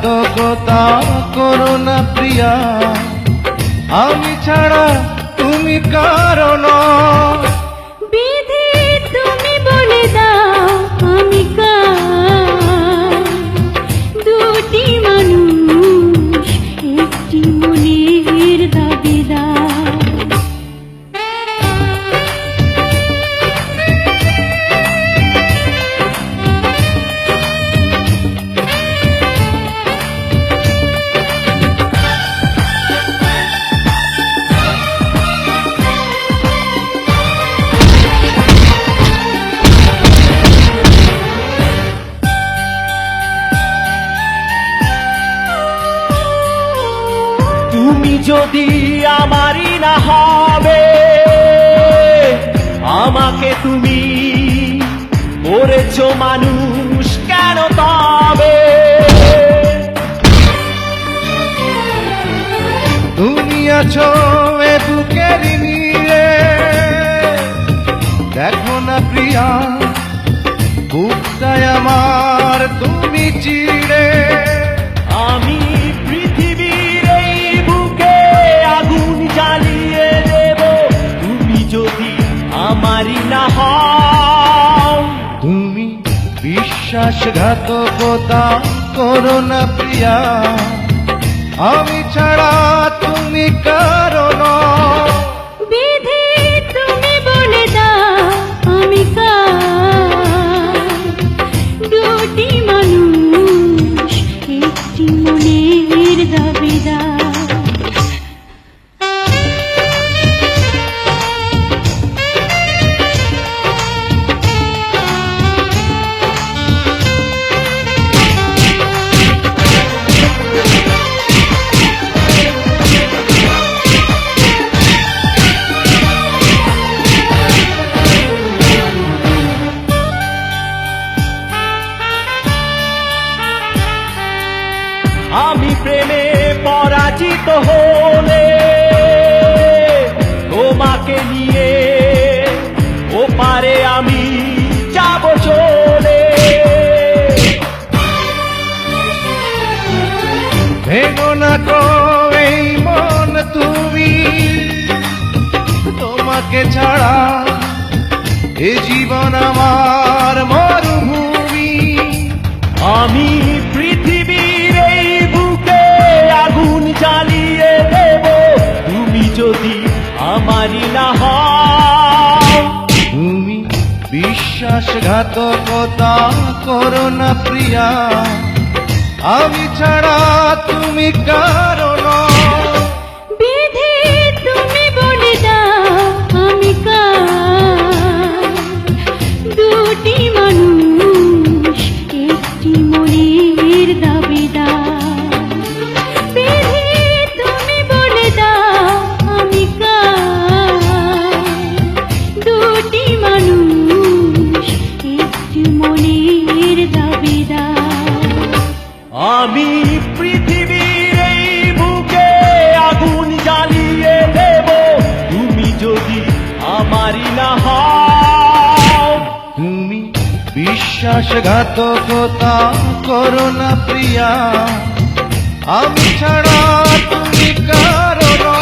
বিশ্বাসঘাতকতা করো না প্রিয়া, আমি ছাড়া তুমি কারো নও। বিধি তুমি বলে দাও আমি কার, দুটি মানুষ একটি মনের দাবিদার। তুমি যদি আমারই না হবে, আমাকে তুমি করেছো মানুষ কেন তবে? তুমি আছো এ বুকের নীড়ে, দেখো না প্রিয়া বুকটায় আমার তুমি চিড়ে। আমি পৃথিবীর এই বুকে আগুন জ্বালিয়ে দেব, তুমি যদি আমারই না হও। তুমি বিশ্বাসঘাতকতা করো না প্রিয়া, আমি ছাড়া তুমি কারো নও। বিধি তুমি বলে দাও আমি কার, দুটি মানুষ একটি মনের দাবিদার। আমি প্রেমে পরাজিত হলে তোমাকে নিয়ে ওপারে আমি যাব চলে। ভেঙো না গো এই মন তুমি, তোমাকে ছাড়া এ জীবন আমার মরুভূমি। আমি পৃথিবীর এই বুকে আগুন জ্বালিয়ে দেব, তুমি যদি আমারই না হও। তুমি বিশ্বাসঘাতকতা করো না প্রিয়া, আমি ছাড়া তুমি কারো নও। বিধি তুমি বলে দাও আমি কার, দুটি মানুষ একটি মনের দাবিদার। বিধি তুমি বলে দাও আমি কার, দুটি মানুষ একটি মনের দাবিদার। আমি পৃথিবীর এই বুকে আগুন জ্বালিয়ে দেব, তুমি যদি আমারই না হও। তুমি বিশ্বাসঘাতকতা করো না প্রিয়া, আমি ছাড়া তুমি কারো নও।